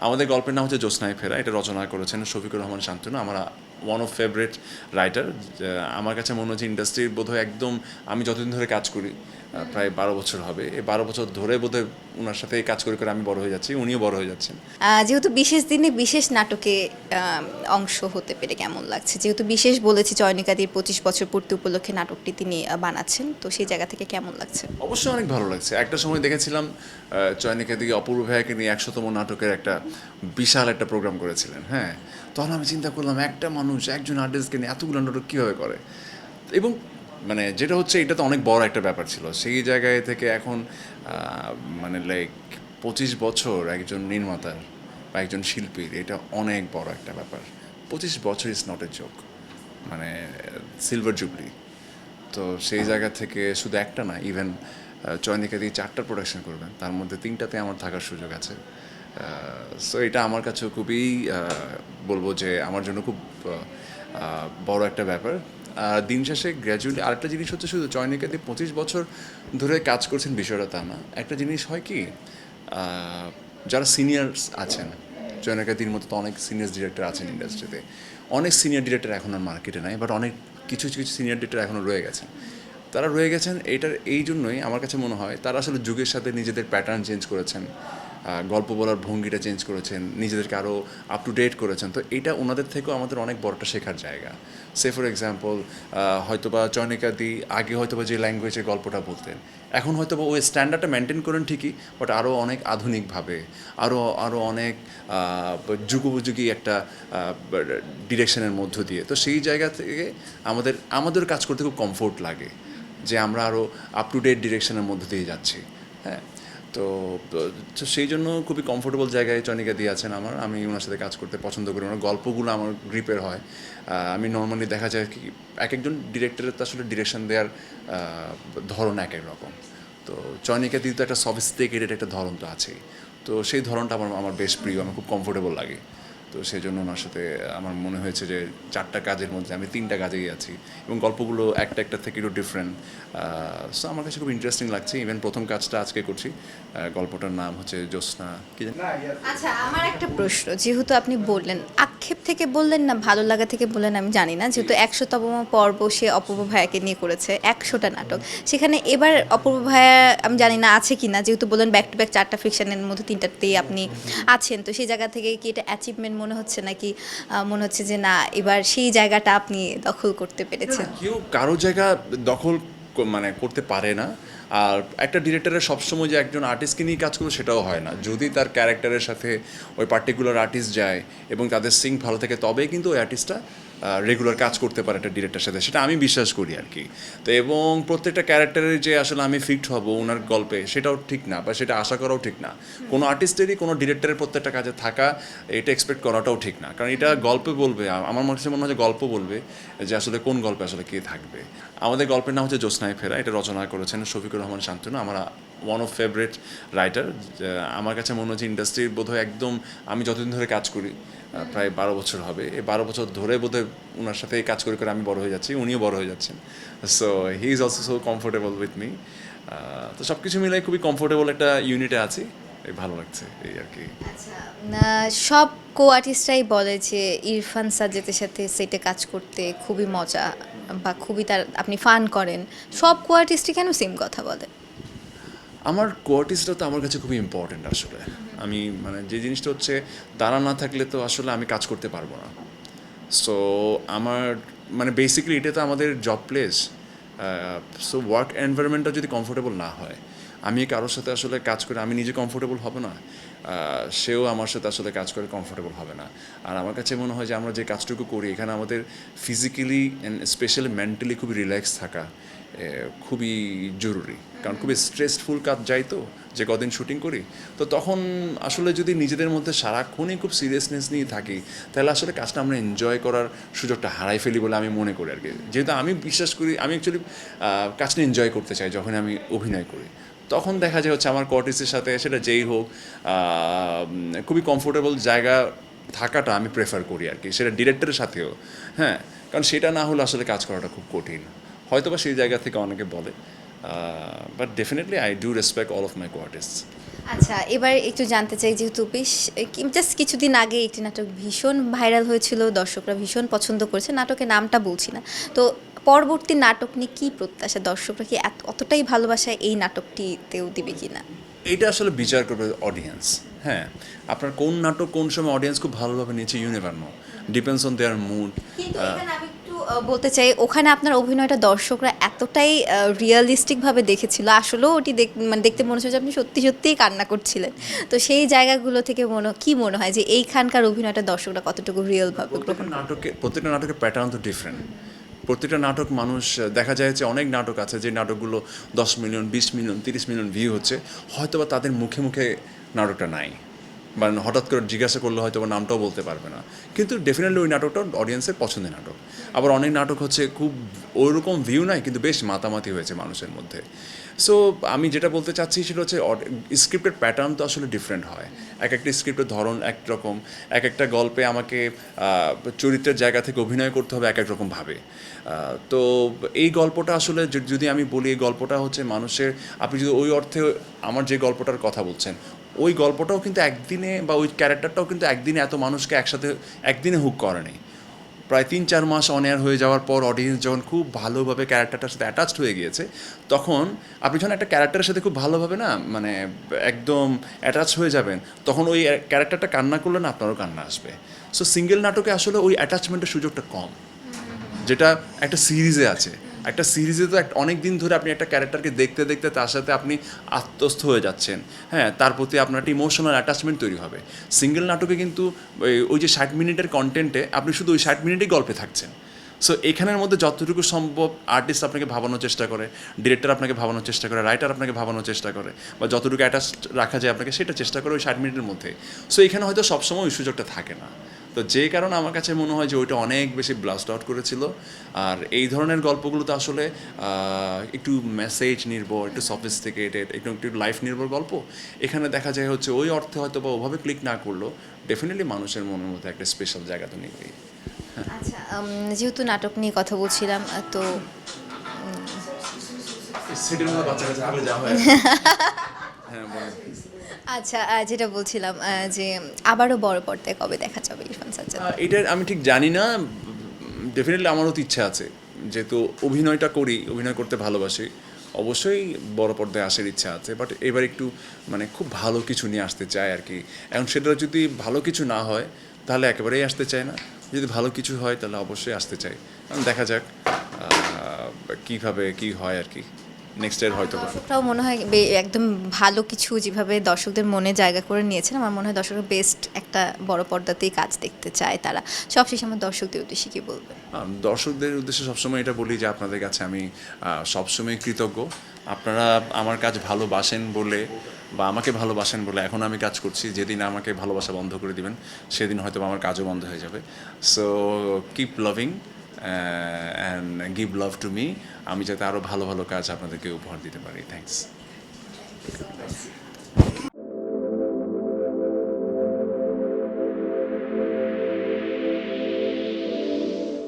আমাদের গল্পের নাম হচ্ছে জ্যোৎস্নায় ফেরা। এটা রচনা করেছেন শফিকুর রহমান শান্তনু। আমার ওয়ান অফ ফেভারিট রাইটার। আমার কাছে মনে হচ্ছে ইন্ডাস্ট্রির বোধহয় একদম আমি যতদিন ধরে কাজ করি প্রায় 12 বছর হবে, এই 12 বছর ধরে বোধহয় ওনার সাথে কাজ করে করে আমি বড় হয়ে যাচ্ছি, উনিও বড় হয়ে যাচ্ছেন। যেহেতু বিশেষ দিনে বিশেষ নাটকে অংশ হতে পেরে কেমন লাগছে? যেহেতু বিশেষ বলেছি চয়নিকাদির 25 বছর পূর্তি উপলক্ষে নাটকটি তিনি বানাচ্ছেন, তো সেই জায়গা থেকে কেমন লাগছে? অবশ্যই অনেক ভালো লাগছে। একটা সময় দেখেছিলাম চয়নিকা দিকে অপূর্ব ভাইয়াকে নিয়ে 100তম নাটকের একটা বিশাল একটা প্রোগ্রাম করেছিলেন। হ্যাঁ, তখন আমি চিন্তা করলাম একটা মানুষ একজন আর্টিস্টকে নিয়ে এতগুলো নাটক কীভাবে করে, এবং মানে যেটা হচ্ছে এটা তো অনেক বড় একটা ব্যাপার ছিল সেই জায়গায় থেকে এখন মানে লাইক 25 বছর একজন নির্মাতার বা একজন শিল্পীর, এটা অনেক বড় একটা ব্যাপার। 25 বছর ইজ নট এ জোক, মানে সিলভার জুবলি। তো সেই জায়গা থেকে শুধু একটা না, ইভেন চয়নিকা দিয়ে 4টা প্রোডাকশন করবেন, তার মধ্যে 3টাতে আমার থাকার সুযোগ আছে। সো এটা আমার কাছে খুবই বলবো যে আমার জন্য খুব বড় একটা ব্যাপার। দিন শেষে গ্র্যাজুয়ালি আরেকটা জিনিস হচ্ছে, শুধু চয়নিকা দিয়ে 25 বছর ধরে কাজ করছেন বিষয়টা তা না। একটা জিনিস হয় কি, যারা সিনিয়র্স আছেন, চয়নিকাদির মতো তো অনেক সিনিয়র ডিরেক্টর আছেন ইন্ডাস্ট্রিতে, অনেক সিনিয়র ডিরেক্টর এখন আর মার্কেটে নাই, বাট অনেক কিছু কিছু সিনিয়র ডিরেক্টর এখনও রয়ে গেছেন। তারা রয়ে গেছেন এটার এই জন্যই আমার কাছে মনে হয় তারা আসলে যুগের সাথে নিজেদের প্যাটার্ন চেঞ্জ করেছেন, গল্প বলার ভঙ্গিটা চেঞ্জ করেছেন, নিজেদেরকে আরও আপ টু ডেট করেছেন। তো এটা ওনাদের থেকেও আমাদের অনেক বড়টা শেখার জায়গা। সে ফর এক্সাম্পল, হয়তোবা চয়নিকা দি আগে হয়তোবা যে ল্যাঙ্গুয়েজে গল্পটা বলতেন, এখন হয়তোবা ওই স্ট্যান্ডার্ডটা মেনটেন করেন ঠিকই, বাট আরও অনেক আধুনিকভাবে, আরও আরও অনেক যুগোপযোগী একটা ডিরেকশনের মধ্য দিয়ে। তো সেই জায়গা থেকে আমাদের কাজ করতে খুব কমফোর্ট লাগে যে আমরা আরও আপ টু ডেট ডিরেকশনের মধ্য দিয়ে যাচ্ছি। হ্যাঁ, তো তো সেই জন্য খুবই কমফোর্টেবল জায়গায় চয়নিকা দিয়ে আছেন আমার। আমি ওনার সাথে কাজ করতে পছন্দ করি, ওনার গল্পগুলো আমার গ্রিপের হয়। আমি নর্মালি দেখা যায় কি, এক একজন ডিরেক্টরের তো আসলে ডিরেকশন দেওয়ার ধরন এক এক রকম। তো চয়নিকা দিয়ে তো একটা সফিস্টিকেটেড একটা ধরন তো আছেই। তো সেই ধরনটা আমার আমার বেশ প্রিয়, আমার খুব কমফোর্টেবল লাগে। তো সেই জন্য ওনার সাথে আমার মনে হয়েছে যে 4টা কাজের মধ্যে আমি 3টা কাজেই আছি, এবং গল্পগুলো একটা একটা থেকে একটু ডিফারেন্ট। সো আমার কাছে খুব ইন্টারেস্টিং লাগছে। ইভেন প্রথম কাজটা আজকে করছি, গল্পটার নাম হচ্ছে জ্যোৎস্না কি জানি। আচ্ছা, আমার একটা প্রশ্ন, যেহেতু আপনি বললেন আক্ষেপ থেকে বললেন না ভালো লাগা থেকে বললেন আমি জানি না, যেহেতু 100তম পর্ব সে অপূর্ব ভাইয়াকে নিয়ে করেছে 100টা নাটক, সেখানে এবার অপূর্ব ভাইয়া আমি জানি না আছে কি না, যেহেতু বললেন ব্যাক টু ব্যাক 4টা ফিকশনের মধ্যে 3টাতেই আপনি আছেন, তো সেই জায়গা থেকে কি এটা অ্যাচিভমেন্ট মনে হচ্ছে, নাকি মনে হচ্ছে যে না এবার সেই জায়গাটা আপনি দখল করতে পেরেছেন? কেউ কারো জায়গা দখল মানে করতে পারে না। আর একটা ডিরেক্টরের সবসময় যে একজন আর্টিস্টকে নিয়ে কাজ করবে সেটাও হয় না। যদি তার ক্যারেক্টারের সাথে ওই পার্টিকুলার আর্টিস্ট যায় এবং তাদের সিং ভালো থাকে, তবেই কিন্তু ওই আর্টিস্টটা রেগুলার কাজ করতে পারে একটা ডিরেক্টরের সাথে, সেটা আমি বিশ্বাস করি আর কি। তো এবং প্রত্যেকটা ক্যারেক্টারের যে আসলে আমি ফিট হব ওনার গল্পে, সেটাও ঠিক না, বা সেটা আশা করাও ঠিক না। কোনো আর্টিস্টেরই কোনো ডিরেক্টরের প্রত্যেকটা কাজে থাকা, এটা এক্সপেক্ট করাটাও ঠিক না, কারণ এটা গল্পে বলবে, আমার মনে হয় যে গল্প বলবে যে আসলে কোন গল্পে আসলে কে থাকবে। আমাদের গল্পের নাম হচ্ছে জ্যোৎস্নায় ফেরা। এটা রচনা করেছেন শফিকুর রহমান শান্তনু। আমার ওয়ান অফ ফেভারিট রাইটার। আমার কাছে মনে হচ্ছে ইন্ডাস্ট্রির বোধহয় একদম আমি যতদিন ধরে কাজ করি প্রায় 12 বছর হবে, এই 12 বছর ধরে বোধহয় ওনার সাথে কাজ করে করে আমি বড় হয়ে যাচ্ছি, উনিও বড় হয়ে যাচ্ছেন। So he is also so comfortable with me. তো সব কিছু মিলাই খুবই কমফোর্টেবল একটা ইউনিটে আছি, এই ভালো লাগছে এই আর কি। আচ্ছা, সব কো আর্টিস্টরাই বলে যে ইরফান সাজ্জাদের সাথে সেটে কাজ করতে খুবই মজা, বা খুবই তার আপনি ফান করেন। সব কো আর্টিস্টই কেন সেম কথা বলে? আমার কোয়ার্টিসটা তো আমার কাছে খুবই ইম্পর্ট্যান্ট আসলে। আমি মানে যে জিনিসটা হচ্ছে, তারা না থাকলে তো আসলে আমি কাজ করতে পারবো না। সো আমার মানে বেসিক্যালি এটা তো আমাদের জব প্লেস। সো ওয়ার্ক এনভায়রনমেন্টটা যদি কমফোর্টেবল না হয়, আমি কারোর সাথে আসলে কাজ করে আমি নিজে কমফোর্টেবল হব না, সেও আমার সাথে আসলে কাজ করে কমফোর্টেবল হবে না। আর আমার কাছে মনে হয় যে আমরা যে কাজটুকু করি এখানে আমাদের ফিজিক্যালি অ্যান্ড স্পেশালি মেন্টালি খুবই রিল্যাক্স থাকা খুবই জরুরি। কারণ খুবই স্ট্রেসফুল কাজ যাই তো, যে কদিন শুটিং করি, তো তখন আসলে যদি নিজেদের মধ্যে সারাক্ষণই খুব সিরিয়াসনেস নিয়ে থাকি, তাহলে আসলে কাজটা আমরা এনজয় করার সুযোগটা হারাই ফেলি বলে আমি মনে করি আর কি। যেহেতু আমি বিশ্বাস করি, আমি অ্যাকচুয়ালি কাজটা এনজয় করতে চাই যখন আমি অভিনয় করি, তখন দেখা যায় হচ্ছে আমার কর্টিসের সাথে সেটা যেই হোক খুবই কমফোর্টেবল জায়গা থাকাটা আমি প্রেফার করি আর কি, সেটা ডিরেক্টরের সাথেও। হ্যাঁ, কারণ সেটা না হলে আসলে কাজ করাটা খুব কঠিন। হয়তো বা সেই জায়গা থেকে অনেকে বলে, but definitely I do respect all of my co artist. আচ্ছা, এবার একটু জানতে চাই, যেহেতু বেশ জাস্ট কিছুদিন আগে একটি নাটক ভীষণ ভাইরাল হয়েছিল, দর্শকরা ভীষণ পছন্দ করেছে, নাটকের নামটা বলছি না। তো পরবর্তী নাটক নিয়ে কী প্রত্যাশা? দর্শকরা কি অতটাই ভালোবাসা এই নাটকটিতেও দিবে কিনা? এইটা আসলে বিচার করবে অডিয়েন্স। হ্যাঁ, আপনার কোন নাটক কোন সময় অডিয়েন্স খুব ভালোভাবে নিয়েছে you never know, depends on their mood. কিন্তু এখানে আমি একটু বলতে চাই, ওখানে আপনার অভিনয়টা দর্শকরা এতটাই রিয়েলিস্টিক ভাবে দেখেছিল, আসলেও ওটি মানে দেখতে মনে হচ্ছে যে আপনি সত্যি সত্যিই কান্না করছিলেন। তো সেই জায়গাগুলো থেকে কি মনে হয় যে এইখানকার অভিনয়টা দর্শকরা কতটুকু রিয়েল ভাবে গ্রহণ করে? প্রত্যেকটা নাটকের প্যাটার্ন তো ডিফারেন্ট। প্রত্যেকটা নাটক মানুষ দেখা যায় যে অনেক নাটক আছে যে নাটকগুলো 10 মিলিয়ন 20 মিলিয়ন 30 মিলিয়ন ভিউ হচ্ছে, হয়তো বা তাদের মুখে মুখে নাটকটা নাই, বা হঠাৎ করে জিজ্ঞাসা করলে হয়তো বা নামটাও বলতে পারবে না, কিন্তু ডেফিনেটলি ওই নাটকটা অডিয়েন্সের পছন্দের নাটক। আবার অনেক নাটক হচ্ছে খুব ওইরকম ভিউ নাই কিন্তু বেশ মাতামাতি হয়েছে মানুষের মধ্যে। সো আমি যেটা বলতে চাচ্ছি সেটা হচ্ছে স্ক্রিপ্টের প্যাটার্ন তো আসলে ডিফারেন্ট হয়। এক একটা স্ক্রিপ্টের ধরন একরকম, এক একটা গল্পে আমাকে চরিত্রের জায়গা থেকে অভিনয় করতে হবে এক এক রকমভাবে। তো এই গল্পটা আসলে যদি আমি বলি, এই গল্পটা হচ্ছে মানুষের, আপনি যদি ওই অর্থে আমার যে গল্পটার কথা বলছেন ওই গল্পটাও কিন্তু একদিনে, বা ওই ক্যারেক্টারটাও কিন্তু একদিনে এত মানুষকে একসাথে একদিনে হুক করেনি। প্রায় 3-4 মাস অন এয়ার হয়ে যাওয়ার পর অডিয়েন্স যখন খুব ভালোভাবে ক্যারেক্টারটার সাথে অ্যাটাচড হয়ে গিয়েছে, তখন আপনি যখন একটা ক্যারেক্টারের সাথে খুব ভালোভাবে না মানে একদম অ্যাটাচ হয়ে যাবেন, তখন ওই ক্যারেক্টারটা কান্না করলে না আপনারও কান্না আসবে। সো সিঙ্গেল নাটকে আসলে ওই অ্যাটাচমেন্টের সুযোগটা কম, যেটা একটা সিরিজে আছে। একটা সিরিজে তো অনেক দিন ধরে আপনি একটা ক্যারেক্টারকে দেখতে দেখতে তার সাথে আপনি আত্মস্থ হয়ে যাচ্ছেন। হ্যাঁ, তার প্রতি আপনার একটা ইমোশনাল অ্যাটাচমেন্ট তৈরি হবে। সিঙ্গেল নাটকে কিন্তু ওই যে 60 মিনিটের কন্টেন্টে আপনি শুধু ওই 60 মিনিটেই গল্পে থাকছেন। সো এখানের মধ্যে যতটুকু সম্ভব আর্টিস্ট আপনাকে ভাবানোর চেষ্টা করে, ডিরেক্টর আপনাকে ভাবানোর চেষ্টা করে, রাইটার আপনাকে ভাবানোর চেষ্টা করে, বা যতটুকু অ্যাটাচ রাখা যায় আপনাকে সেটা চেষ্টা করে ওই 60 মিনিটের মধ্যে। সো এখানে হয়তো সবসময় ওই সুযোগটা থাকে না। তো যে কারণে আমার কাছে মনে হয় যে ওইটা অনেক বেশি ব্লাস্ট আউট করেছিল। আর এই ধরনের গল্পগুলো তো আসলে একটু মেসেজ নির্ভর, একটু সফিস্টিকেটেড, একটু একটু লাইফ নির্ভর গল্প। এখানে দেখা যায় হচ্ছে ওই অর্থে হয়তো বা ওভাবে ক্লিক না করলেও ডেফিনেটলি মানুষের মনের মধ্যে একটা স্পেশাল জায়গা তো নেবেই। আচ্ছা, যেহেতু নাটক নিয়ে কথা বলছিলাম, তো হ্যাঁ, বলেন। আচ্ছা, যেটা বলছিলাম যে আবারও বড় পর্দায় কবে দেখা যাবে ইরফান সাজ্জাদ? এটা আমি ঠিক জানি না। ডেফিনেটলি আমারও তো ইচ্ছা আছে, যেহেতু অভিনয়টা করি, অভিনয় করতে ভালোবাসি, অবশ্যই বড় পর্দায় আসার ইচ্ছা আছে। বাট এবার একটু মানে খুব ভালো কিছু নিয়ে আসতে চাই আর কি। এখন সেটা যদি ভালো কিছু না হয় তাহলে একেবারেই আসতে চাই না, যদি ভালো কিছু হয় তাহলে অবশ্যই আসতে চাই। কারণ দেখা যাক কীভাবে কী হয় আর কি, নেক্সট ইয়ার হয়তো বা। দর্শকরাও মনে হয় একদম ভালো কিছু যেভাবে দর্শকদের মনে জায়গা করে নিয়েছেন, আমার মনে হয় দর্শকরা বেস্ট একটা বড় পর্দাতেই কাজ দেখতে চায় তারা। সবশেষে আমার দর্শকদের উদ্দেশ্যে কি বলবে? দর্শকদের উদ্দেশ্যে সবসময় এটা বলি যে আপনাদের কাছে আমি সবসময় কৃতজ্ঞ। আপনারা আমার কাজ ভালোবাসেন বলে, বা আমাকে ভালোবাসেন বলে এখন আমি কাজ করছি। যেদিন আমাকে ভালোবাসা বন্ধ করে দিবেন সেদিন হয়তো আমার কাজও বন্ধ হয়ে যাবে। So keep loving and give love to me, আমি যাতে আরও ভালো ভালো কাজ আপনাদেরকে উপহার দিতে পারি। থ্যাঙ্কস।